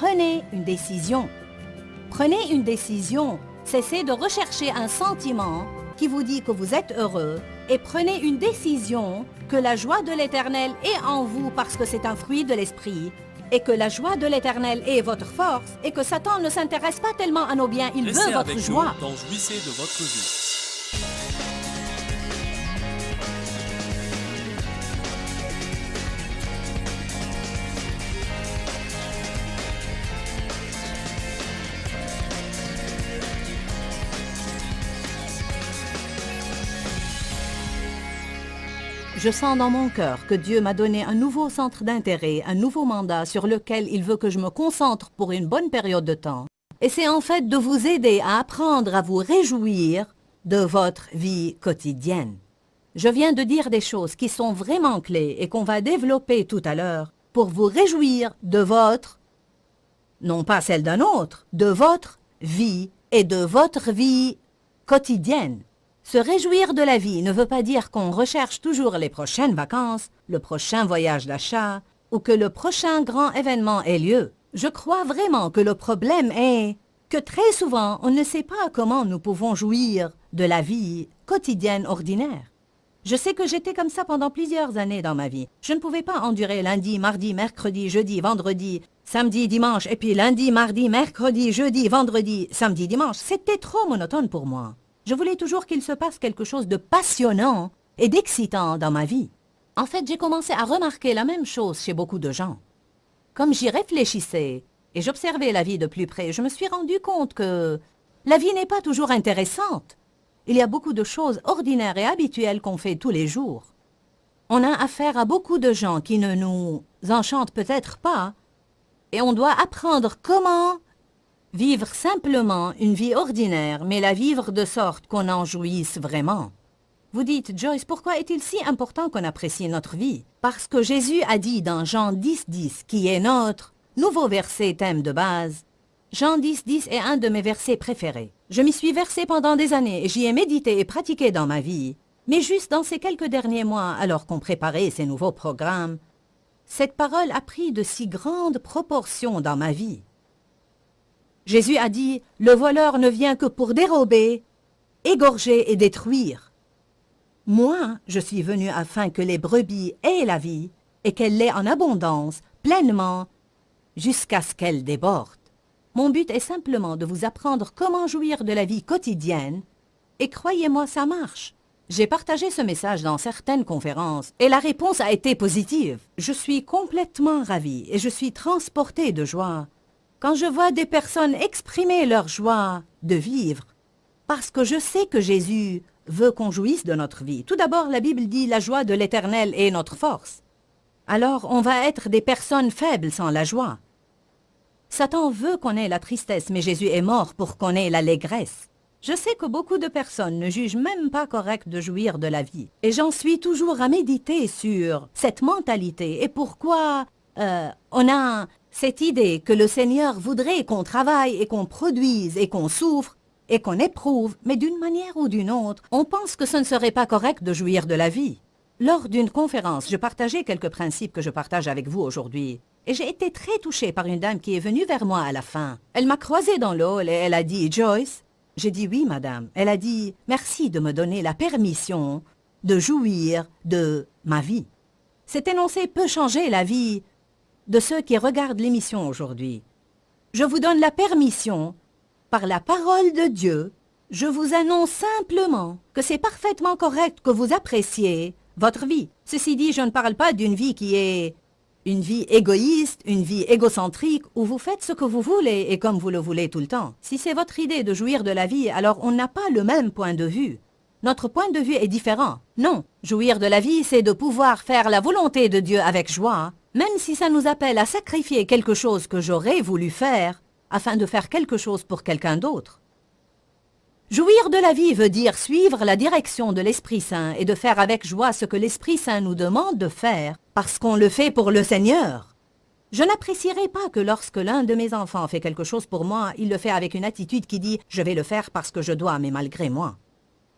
prenez une décision. Prenez une décision. Cessez de rechercher un sentiment qui vous dit que vous êtes heureux et prenez une décision que la joie de l'Éternel est en vous parce que c'est un fruit de l'esprit et que la joie de l'Éternel est votre force et que Satan ne s'intéresse pas tellement à nos biens, il veut votre joie. Dans Jouissez de votre vie. Je sens dans mon cœur que Dieu m'a donné un nouveau centre d'intérêt, un nouveau mandat sur lequel il veut que je me concentre pour une bonne période de temps. Et c'est en fait de vous aider à apprendre à vous réjouir de votre vie quotidienne. Je viens de dire des choses qui sont vraiment clés et qu'on va développer tout à l'heure pour vous réjouir de votre, non pas celle d'un autre, de votre vie et de votre vie quotidienne. Se réjouir de la vie ne veut pas dire qu'on recherche toujours les prochaines vacances, le prochain voyage d'achat ou que le prochain grand événement ait lieu. Je crois vraiment que le problème est que très souvent, on ne sait pas comment nous pouvons jouir de la vie quotidienne ordinaire. Je sais que j'étais comme ça pendant plusieurs années dans ma vie. Je ne pouvais pas endurer lundi, mardi, mercredi, jeudi, vendredi, samedi, dimanche, et puis lundi, mardi, mercredi, jeudi, vendredi, samedi, dimanche. C'était trop monotone pour moi. Je voulais toujours qu'il se passe quelque chose de passionnant et d'excitant dans ma vie. En fait, j'ai commencé à remarquer la même chose chez beaucoup de gens. Comme j'y réfléchissais et j'observais la vie de plus près, je me suis rendu compte que la vie n'est pas toujours intéressante. Il y a beaucoup de choses ordinaires et habituelles qu'on fait tous les jours. On a affaire à beaucoup de gens qui ne nous enchantent peut-être pas et on doit apprendre comment vivre simplement une vie ordinaire, mais la vivre de sorte qu'on en jouisse vraiment. Vous dites, Joyce, pourquoi est-il si important qu'on apprécie notre vie? Parce que Jésus a dit dans Jean 10:10, qui est notre nouveau verset thème de base. Jean 10:10 est un de mes versets préférés. Je m'y suis versé pendant des années et j'y ai médité et pratiqué dans ma vie. Mais juste dans ces quelques derniers mois, alors qu'on préparait ces nouveaux programmes, cette parole a pris de si grandes proportions dans ma vie. Jésus a dit, « Le voleur ne vient que pour dérober, égorger et détruire. Moi, je suis venu afin que les brebis aient la vie et qu'elle l'ait en abondance, pleinement, jusqu'à ce qu'elle déborde. » Mon but est simplement de vous apprendre comment jouir de la vie quotidienne et croyez-moi, ça marche. J'ai partagé ce message dans certaines conférences et la réponse a été positive. Je suis complètement ravie et je suis transportée de joie quand je vois des personnes exprimer leur joie de vivre, parce que je sais que Jésus veut qu'on jouisse de notre vie. Tout d'abord, la Bible dit « La joie de l'Éternel est notre force ». Alors, on va être des personnes faibles sans la joie. Satan veut qu'on ait la tristesse, mais Jésus est mort pour qu'on ait l'allégresse. Je sais que beaucoup de personnes ne jugent même pas correct de jouir de la vie. Et j'en suis toujours à méditer sur cette mentalité et pourquoi on a cette idée que le Seigneur voudrait qu'on travaille et qu'on produise et qu'on souffre et qu'on éprouve, mais d'une manière ou d'une autre, on pense que ce ne serait pas correct de jouir de la vie. Lors d'une conférence, je partageais quelques principes que je partage avec vous aujourd'hui. Et j'ai été très touchée par une dame qui est venue vers moi à la fin. Elle m'a croisée dans le hall et elle a dit « Joyce ?» J'ai dit « Oui, madame ». Elle a dit « Merci de me donner la permission de jouir de ma vie. » Cet énoncé peut changer la vie de ceux qui regardent l'émission aujourd'hui. Je vous donne la permission, par la parole de Dieu, je vous annonce simplement que c'est parfaitement correct que vous appréciez votre vie. Ceci dit, je ne parle pas d'une vie qui est une vie égoïste, une vie égocentrique, où vous faites ce que vous voulez et comme vous le voulez tout le temps. Si c'est votre idée de jouir de la vie, alors on n'a pas le même point de vue. Notre point de vue est différent. Non, jouir de la vie, c'est de pouvoir faire la volonté de Dieu avec joie, même si ça nous appelle à sacrifier quelque chose que j'aurais voulu faire, afin de faire quelque chose pour quelqu'un d'autre. Jouir de la vie veut dire suivre la direction de l'Esprit Saint et de faire avec joie ce que l'Esprit Saint nous demande de faire, parce qu'on le fait pour le Seigneur. Je n'apprécierai pas que lorsque l'un de mes enfants fait quelque chose pour moi, il le fait avec une attitude qui dit « je vais le faire parce que je dois, mais malgré moi ».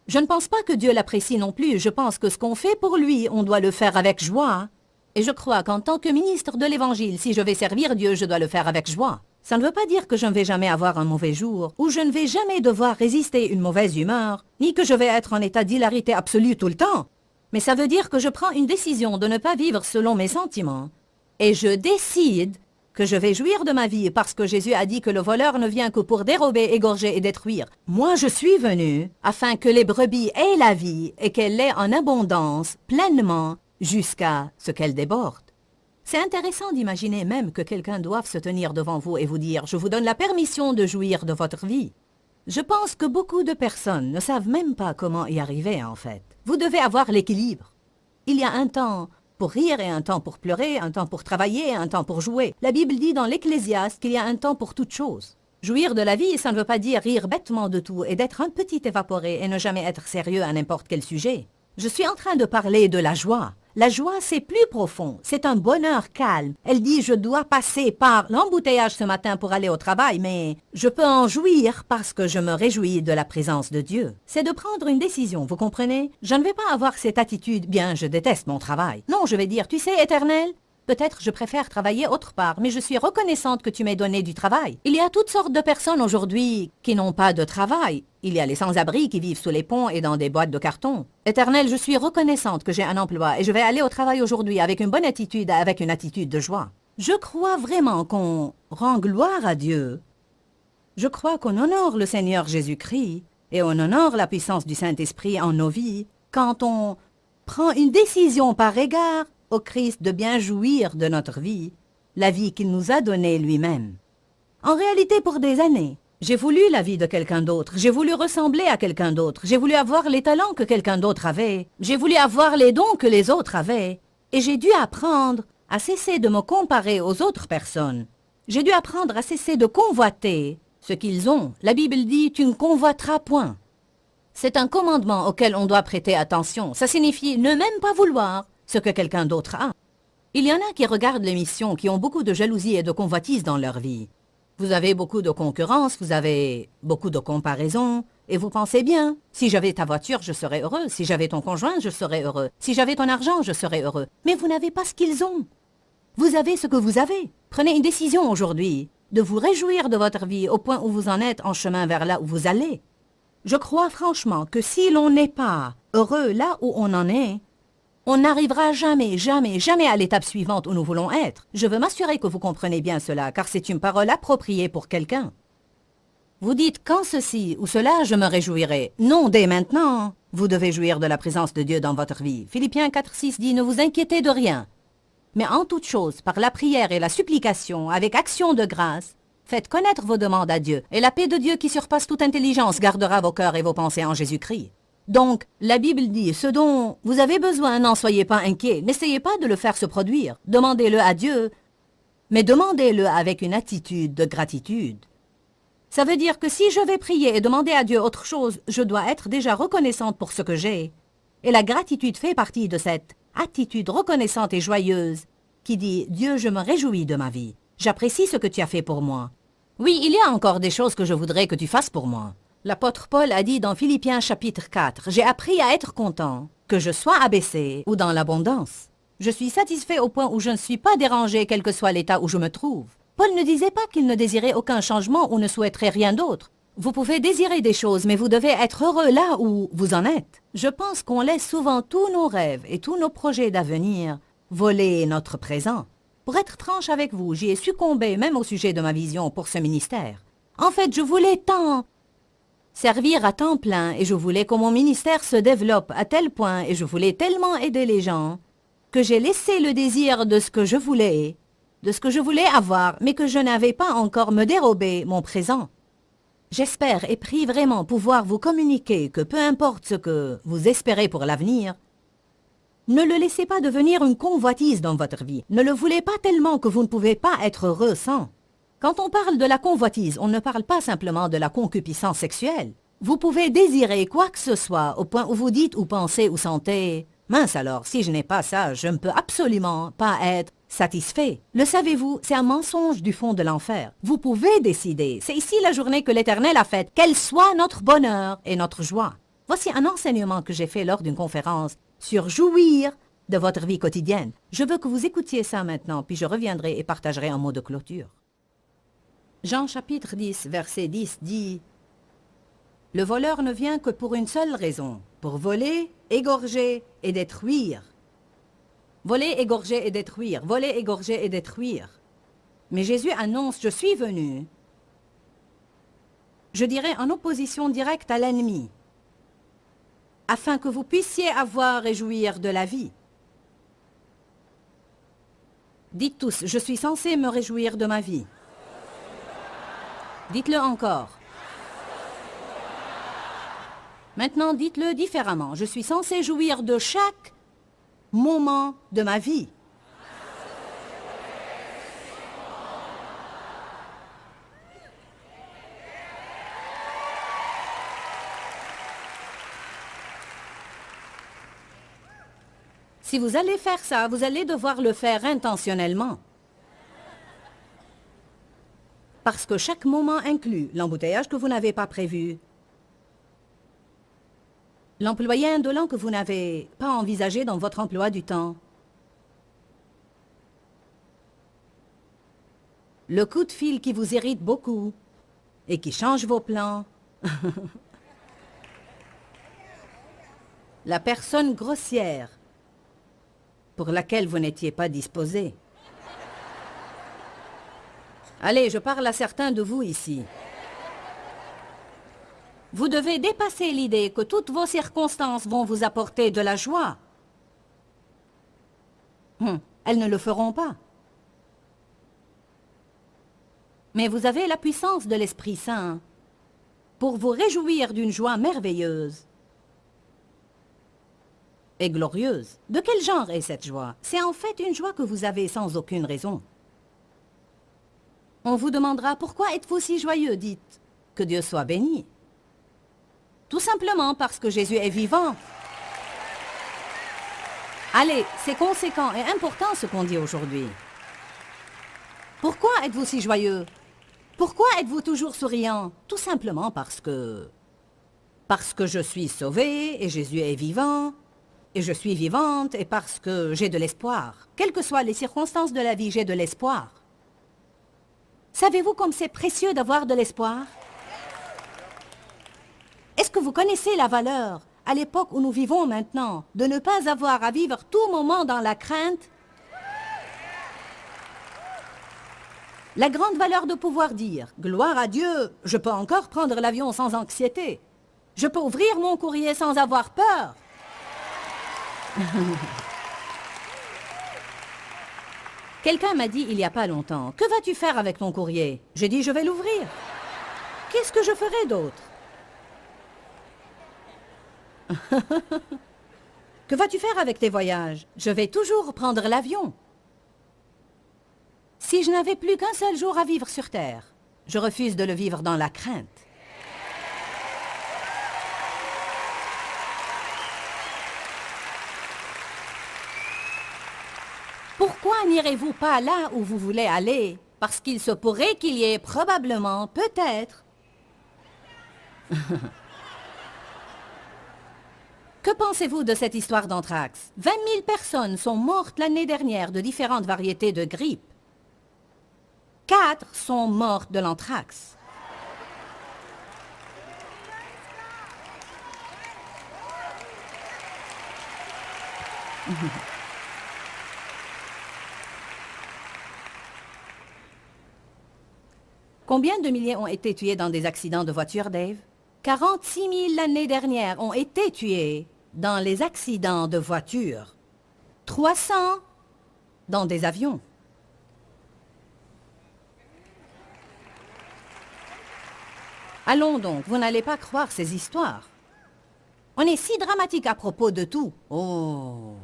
Je ne pense pas que Dieu l'apprécie non plus, je pense que ce qu'on fait pour lui, on doit le faire avec joie. Et je crois qu'en tant que ministre de l'Évangile, si je vais servir Dieu, je dois le faire avec joie. Ça ne veut pas dire que je ne vais jamais avoir un mauvais jour, ou je ne vais jamais devoir résister une mauvaise humeur, ni que je vais être en état d'hilarité absolue tout le temps. Mais ça veut dire que je prends une décision de ne pas vivre selon mes sentiments. Et je décide que je vais jouir de ma vie parce que Jésus a dit que le voleur ne vient que pour dérober, égorger et détruire. Moi, je suis venu afin que les brebis aient la vie et qu'elle l'ait en abondance, pleinement, jusqu'à ce qu'elle déborde. C'est intéressant d'imaginer même que quelqu'un doive se tenir devant vous et vous dire « Je vous donne la permission de jouir de votre vie ». Je pense que beaucoup de personnes ne savent même pas comment y arriver en fait. Vous devez avoir l'équilibre. Il y a un temps pour rire et un temps pour pleurer, un temps pour travailler et un temps pour jouer. La Bible dit dans l'Ecclésiaste qu'il y a un temps pour toute chose. Jouir de la vie, ça ne veut pas dire rire bêtement de tout et d'être un petit évaporé et ne jamais être sérieux à n'importe quel sujet. Je suis en train de parler de la joie. La joie, c'est plus profond, c'est un bonheur calme. Elle dit, je dois passer par l'embouteillage ce matin pour aller au travail, mais je peux en jouir parce que je me réjouis de la présence de Dieu. C'est de prendre une décision, vous comprenez? Je ne vais pas avoir cette attitude, bien, je déteste mon travail. Non, je vais dire, tu sais, Éternel, peut-être je préfère travailler autre part, mais je suis reconnaissante que tu m'aies donné du travail. Il y a toutes sortes de personnes aujourd'hui qui n'ont pas de travail. Il y a les sans-abri qui vivent sous les ponts et dans des boîtes de carton. Éternel, je suis reconnaissante que j'ai un emploi et je vais aller au travail aujourd'hui avec une bonne attitude, avec une attitude de joie. Je crois vraiment qu'on rend gloire à Dieu. Je crois qu'on honore le Seigneur Jésus-Christ et on honore la puissance du Saint-Esprit en nos vies quand on prend une décision par égard au Christ de bien jouir de notre vie, la vie qu'il nous a donnée lui-même. En réalité, pour des années, j'ai voulu la vie de quelqu'un d'autre, j'ai voulu ressembler à quelqu'un d'autre, j'ai voulu avoir les talents que quelqu'un d'autre avait, j'ai voulu avoir les dons que les autres avaient, et j'ai dû apprendre à cesser de me comparer aux autres personnes. J'ai dû apprendre à cesser de convoiter ce qu'ils ont. La Bible dit « tu ne convoiteras point ». C'est un commandement auquel on doit prêter attention. Ça signifie ne même pas vouloir ce que quelqu'un d'autre a. Il y en a qui regardent l'émission, qui ont beaucoup de jalousie et de convoitise dans leur vie. Vous avez beaucoup de concurrence, vous avez beaucoup de comparaisons, et vous pensez bien, si j'avais ta voiture, je serais heureux, si j'avais ton conjoint, je serais heureux, si j'avais ton argent, je serais heureux. Mais vous n'avez pas ce qu'ils ont. Vous avez ce que vous avez. Prenez une décision aujourd'hui, de vous réjouir de votre vie au point où vous en êtes en chemin vers là où vous allez. Je crois franchement que si l'on n'est pas heureux là où on en est, on n'arrivera jamais, jamais, jamais à l'étape suivante où nous voulons être. Je veux m'assurer que vous comprenez bien cela, car c'est une parole appropriée pour quelqu'un. Vous dites quand ceci ou cela, je me réjouirai. Non, dès maintenant, vous devez jouir de la présence de Dieu dans votre vie. Philippiens 4,6 dit, ne vous inquiétez de rien. Mais en toute chose, par la prière et la supplication, avec action de grâce, faites connaître vos demandes à Dieu, et la paix de Dieu qui surpasse toute intelligence gardera vos cœurs et vos pensées en Jésus-Christ. Donc, la Bible dit, ce dont vous avez besoin, n'en soyez pas inquiets, n'essayez pas de le faire se produire, demandez-le à Dieu, mais demandez-le avec une attitude de gratitude. Ça veut dire que si je vais prier et demander à Dieu autre chose, je dois être déjà reconnaissante pour ce que j'ai. Et la gratitude fait partie de cette attitude reconnaissante et joyeuse qui dit, Dieu, je me réjouis de ma vie, j'apprécie ce que tu as fait pour moi. Oui, il y a encore des choses que je voudrais que tu fasses pour moi. L'apôtre Paul a dit dans Philippiens chapitre 4, « J'ai appris à être content, que je sois abaissé ou dans l'abondance. Je suis satisfait au point où je ne suis pas dérangé quel que soit l'état où je me trouve. » Paul ne disait pas qu'il ne désirait aucun changement ou ne souhaiterait rien d'autre. Vous pouvez désirer des choses, mais vous devez être heureux là où vous en êtes. Je pense qu'on laisse souvent tous nos rêves et tous nos projets d'avenir voler notre présent. Pour être franche avec vous, j'y ai succombé même au sujet de ma vision pour ce ministère. En fait, je voulais tant servir à temps plein et je voulais que mon ministère se développe à tel point et je voulais tellement aider les gens que j'ai laissé le désir de ce que je voulais, avoir, mais que je n'avais pas encore me dérober mon présent. J'espère et prie vraiment pouvoir vous communiquer que peu importe ce que vous espérez pour l'avenir, ne le laissez pas devenir une convoitise dans votre vie. Ne le voulez pas tellement que vous ne pouvez pas être heureux sans. Quand on parle de la convoitise, on ne parle pas simplement de la concupiscence sexuelle. Vous pouvez désirer quoi que ce soit au point où vous dites ou pensez ou sentez « Mince alors, si je n'ai pas ça, je ne peux absolument pas être satisfait. » Le savez-vous, c'est un mensonge du fond de l'enfer. Vous pouvez décider. C'est ici la journée que l'Éternel a faite. Quel soit notre bonheur et notre joie. Voici un enseignement que j'ai fait lors d'une conférence sur jouir de votre vie quotidienne. Je veux que vous écoutiez ça maintenant, puis je reviendrai et partagerai un mot de clôture. Jean chapitre 10, verset 10 dit « Le voleur ne vient que pour une seule raison, pour voler, égorger et détruire. » Voler, égorger et détruire, voler, égorger et détruire. Mais Jésus annonce « Je suis venu », je dirais en opposition directe à l'ennemi, afin que vous puissiez avoir et jouir de la vie. Dites tous, je suis censé me réjouir de ma vie. Dites-le encore. Maintenant, dites-le différemment. Je suis censé jouir de chaque moment de ma vie. Si vous allez faire ça, vous allez devoir le faire intentionnellement. Parce que chaque moment inclut l'embouteillage que vous n'avez pas prévu, l'employé indolent que vous n'avez pas envisagé dans votre emploi du temps, le coup de fil qui vous irrite beaucoup et qui change vos plans, la personne grossière pour laquelle vous n'étiez pas disposé. Allez, je parle à certains de vous ici. Vous devez dépasser l'idée que toutes vos circonstances vont vous apporter de la joie. Elles ne le feront pas. Mais vous avez la puissance de l'Esprit Saint pour vous réjouir d'une joie merveilleuse et glorieuse. De quel genre est cette joie? C'est en fait une joie que vous avez sans aucune raison. On vous demandera, pourquoi êtes-vous si joyeux? Dites, que Dieu soit béni. Tout simplement parce que Jésus est vivant. Allez, c'est conséquent et important ce qu'on dit aujourd'hui. Pourquoi êtes-vous si joyeux? Pourquoi êtes-vous toujours souriant? Tout simplement parce que je suis sauvé et Jésus est vivant. Et je suis vivante et parce que j'ai de l'espoir. Quelles que soient les circonstances de la vie, j'ai de l'espoir. Savez-vous comme c'est précieux d'avoir de l'espoir? Est-ce que vous connaissez la valeur, à l'époque où nous vivons maintenant, de ne pas avoir à vivre tout moment dans la crainte? La grande valeur de pouvoir dire « Gloire à Dieu, je peux encore prendre l'avion sans anxiété. Je peux ouvrir mon courrier sans avoir peur. » Quelqu'un m'a dit il n'y a pas longtemps, « Que vas-tu faire avec ton courrier ?» J'ai dit « Je vais l'ouvrir. » Qu'est-ce que je ferai d'autre? Que vas-tu faire avec tes voyages? Je vais toujours prendre l'avion. Si je n'avais plus qu'un seul jour à vivre sur Terre, je refuse de le vivre dans la crainte. Pourquoi n'irez-vous pas là où vous voulez aller? Parce qu'il se pourrait qu'il y ait probablement, peut-être. Que pensez-vous de cette histoire d'anthrax? 20 000 personnes sont mortes l'année dernière de différentes variétés de grippe. 4 sont mortes de l'anthrax. Combien de milliers ont été tués dans des accidents de voiture, Dave? 46 000 l'année dernière ont été tués dans les accidents de voiture. 300 dans des avions. Allons donc, vous n'allez pas croire ces histoires. On est si dramatique à propos de tout. Oh!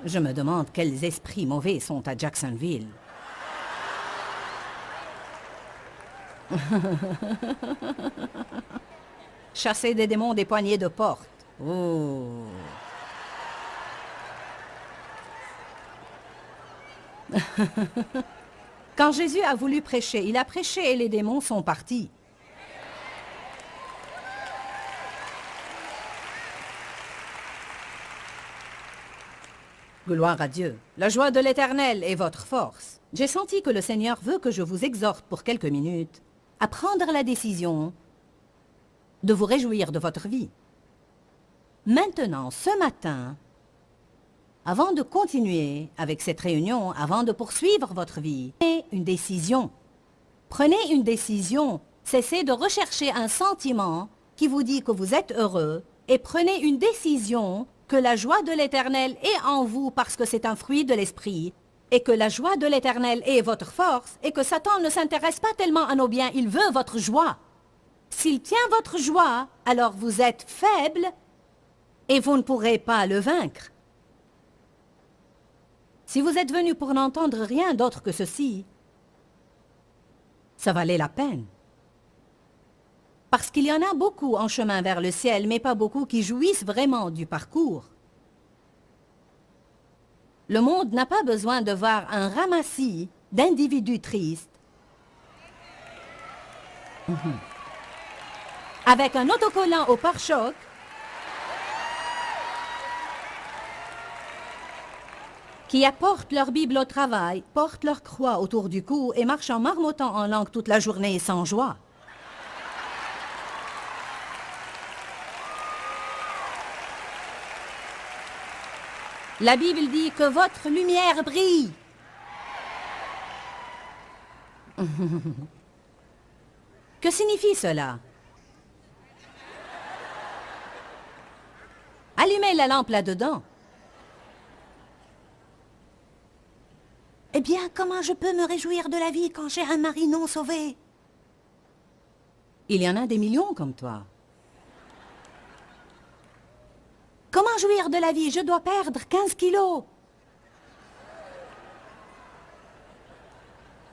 Je me demande quels esprits mauvais sont à Jacksonville. Chasser des démons des poignées de porte. Oh. Quand Jésus a voulu prêcher, il a prêché et les démons sont partis. Gloire à Dieu. La joie de l'Éternel est votre force. J'ai senti que le Seigneur veut que je vous exhorte pour quelques minutes à prendre la décision de vous réjouir de votre vie. Maintenant, ce matin, avant de continuer avec cette réunion, avant de poursuivre votre vie, prenez une décision. Prenez une décision. Cessez de rechercher un sentiment qui vous dit que vous êtes heureux et prenez une décision que la joie de l'Éternel est en vous parce que c'est un fruit de l'Esprit et que la joie de l'Éternel est votre force et que Satan ne s'intéresse pas tellement à nos biens, il veut votre joie. S'il tient votre joie, alors vous êtes faible et vous ne pourrez pas le vaincre. Si vous êtes venu pour n'entendre rien d'autre que ceci, ça valait la peine. Parce qu'il y en a beaucoup en chemin vers le ciel, mais pas beaucoup qui jouissent vraiment du parcours. Le monde n'a pas besoin de voir un ramassis d'individus tristes avec un autocollant au pare-choc qui apportent leur Bible au travail, portent leur croix autour du cou et marchent en marmottant en langue toute la journée sans joie. La Bible dit que votre lumière brille. Que signifie cela? Allumez la lampe là-dedans. Eh bien, comment je peux me réjouir de la vie quand j'ai un mari non sauvé? Il y en a des millions comme toi. Comment jouir de la vie? Je dois perdre 15 kilos.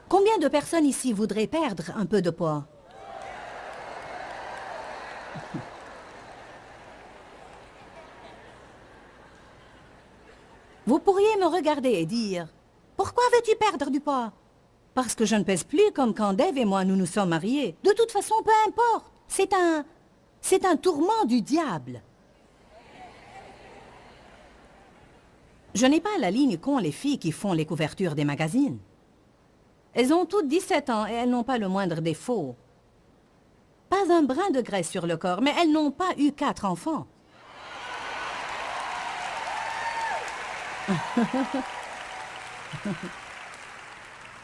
Combien de personnes ici voudraient perdre un peu de poids? Vous pourriez me regarder et dire, « Pourquoi veux-tu perdre du poids? » Parce que je ne pèse plus comme quand Dave et moi nous nous sommes mariés. De toute façon, peu importe. C'est un tourment du diable. Je n'ai pas la ligne qu'ont les filles qui font les couvertures des magazines. Elles ont toutes 17 ans et elles n'ont pas le moindre défaut. Pas un brin de graisse sur le corps, mais elles n'ont pas eu 4 enfants.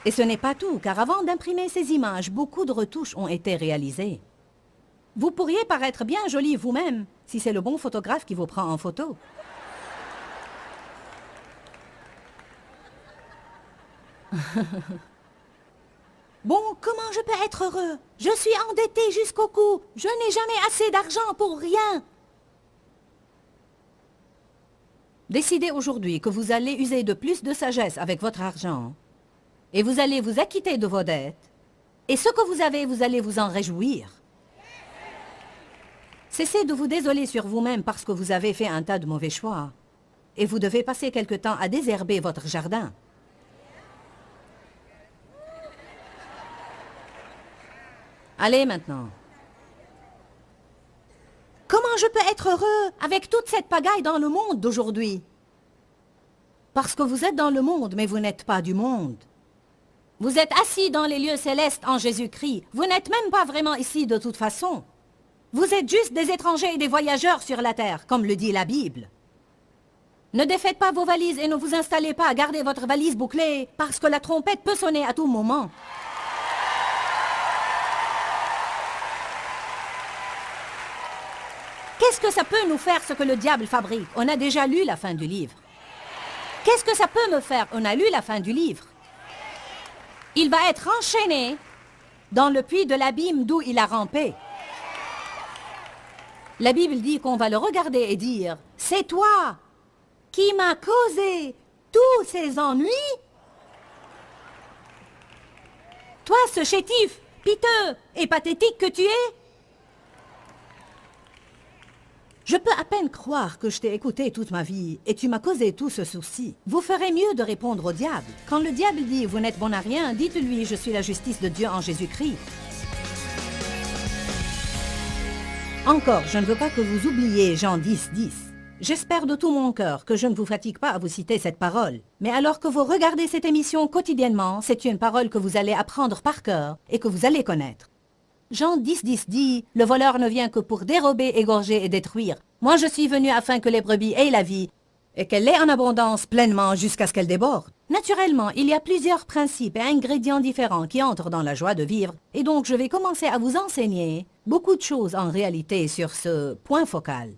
Et ce n'est pas tout, car avant d'imprimer ces images, beaucoup de retouches ont été réalisées. Vous pourriez paraître bien jolie vous-même, si c'est le bon photographe qui vous prend en photo. Bon, comment je peux être heureux? Je suis endetté jusqu'au cou. Je n'ai jamais assez d'argent pour rien. Décidez aujourd'hui que vous allez user de plus de sagesse avec votre argent et vous allez vous acquitter de vos dettes. Et ce que vous avez, vous allez vous en réjouir. Cessez de vous désoler sur vous-même parce que vous avez fait un tas de mauvais choix. Et vous devez passer quelque temps à désherber votre jardin. Allez maintenant. Comment je peux être heureux avec toute cette pagaille dans le monde d'aujourd'hui? Parce que vous êtes dans le monde, mais vous n'êtes pas du monde. Vous êtes assis dans les lieux célestes en Jésus-Christ. Vous n'êtes même pas vraiment ici de toute façon. Vous êtes juste des étrangers et des voyageurs sur la terre, comme le dit la Bible. Ne défaites pas vos valises et ne vous installez pas à garder votre valise bouclée, parce que la trompette peut sonner à tout moment. Qu'est-ce que ça peut nous faire ce que le diable fabrique? On a déjà lu la fin du livre. Qu'est-ce que ça peut me faire? On a lu la fin du livre. Il va être enchaîné dans le puits de l'abîme d'où il a rampé. La Bible dit qu'on va le regarder et dire, « C'est toi qui m'as causé tous ces ennuis? Toi, ce chétif, piteux et pathétique que tu es? » Je peux à peine croire que je t'ai écouté toute ma vie et tu m'as causé tout ce souci. Vous ferez mieux de répondre au diable. Quand le diable dit « Vous n'êtes bon à rien », dites-lui « Je suis la justice de Dieu en Jésus-Christ ». Encore, je ne veux pas que vous oubliez Jean 10, 10. J'espère de tout mon cœur que je ne vous fatigue pas à vous citer cette parole. Mais alors que vous regardez cette émission quotidiennement, c'est une parole que vous allez apprendre par cœur et que vous allez connaître. Jean 10,10 dit « Le voleur ne vient que pour dérober, égorger et détruire. Moi je suis venu afin que les brebis aient la vie et qu'elle l'ait en abondance pleinement jusqu'à ce qu'elle déborde. » Naturellement, il y a plusieurs principes et ingrédients différents qui entrent dans la joie de vivre, et donc je vais commencer à vous enseigner beaucoup de choses en réalité sur ce point focal.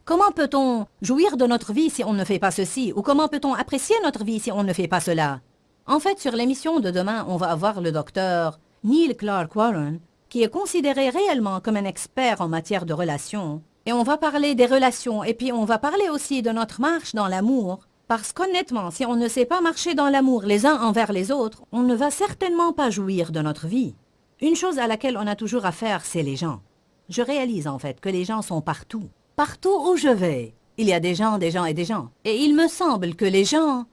Comment peut-on jouir de notre vie si on ne fait pas ceci, ou comment peut-on apprécier notre vie si on ne fait pas cela? En fait, sur l'émission de demain, on va avoir le docteur Neil Clark Warren, qui est considéré réellement comme un expert en matière de relations. Et on va parler des relations, et puis on va parler aussi de notre marche dans l'amour. Parce qu'honnêtement, si on ne sait pas marcher dans l'amour les uns envers les autres, on ne va certainement pas jouir de notre vie. Une chose à laquelle on a toujours affaire, c'est les gens. Je réalise en fait que les gens sont partout. Partout où je vais, il y a des gens, des gens et des gens. Et il me semble que les gens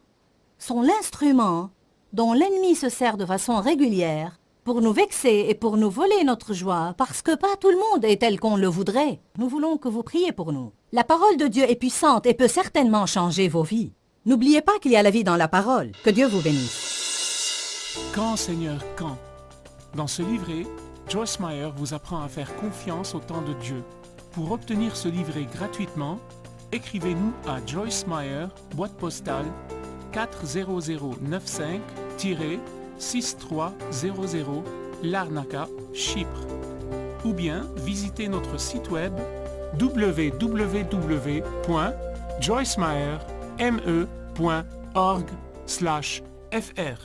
sont l'instrument dont l'ennemi se sert de façon régulière pour nous vexer et pour nous voler notre joie, parce que pas tout le monde est tel qu'on le voudrait. Nous voulons que vous priez pour nous. La parole de Dieu est puissante et peut certainement changer vos vies. N'oubliez pas qu'il y a la vie dans la parole. Que Dieu vous bénisse. Quand, Seigneur, quand? Dans ce livret, Joyce Meyer vous apprend à faire confiance au temps de Dieu. Pour obtenir ce livret gratuitement, écrivez-nous à Joyce Meyer, boîte postale 40095-6300, Larnaca, Chypre. Ou bien visitez notre site web www.joycemeyer.org/fr.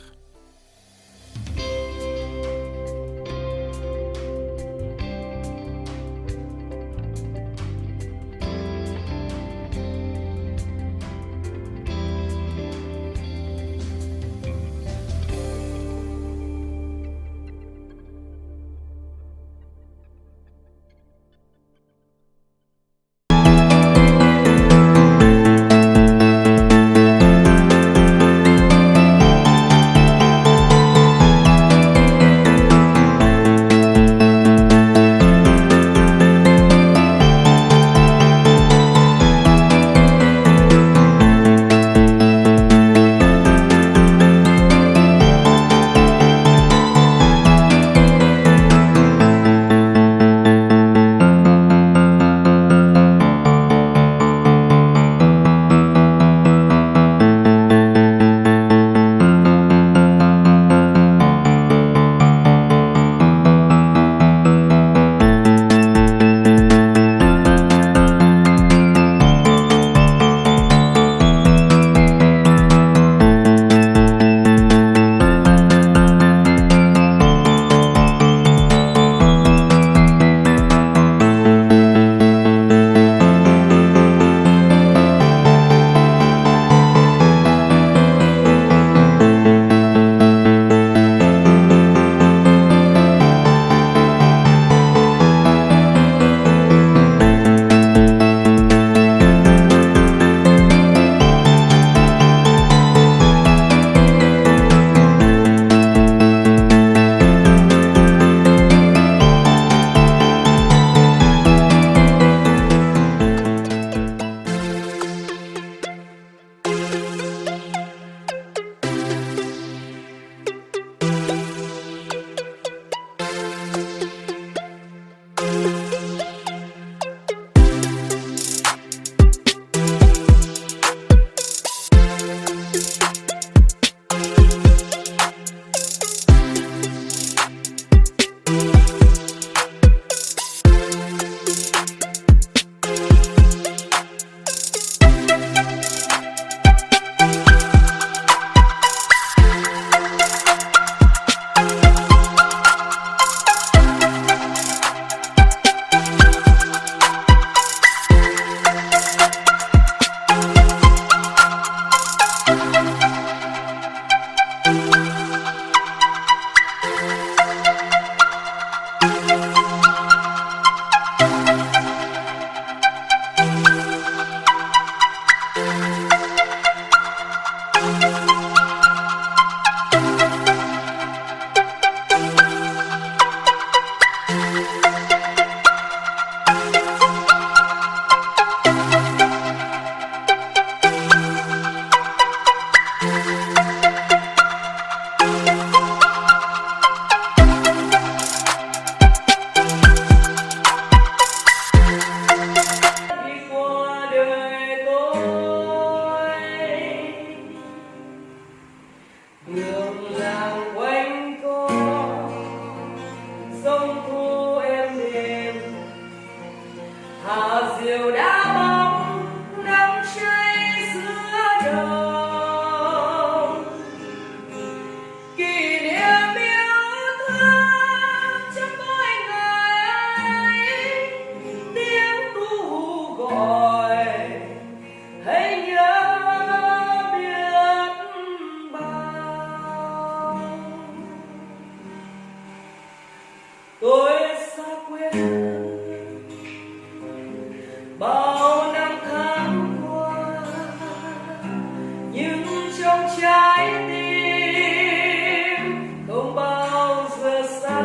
trái tim không bao giờ xa.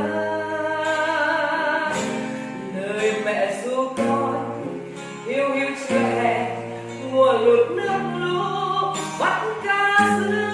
Lời mẹ ru con hiu hiu chưa hẹn, mùa lụt nước lũ bắt cá giữa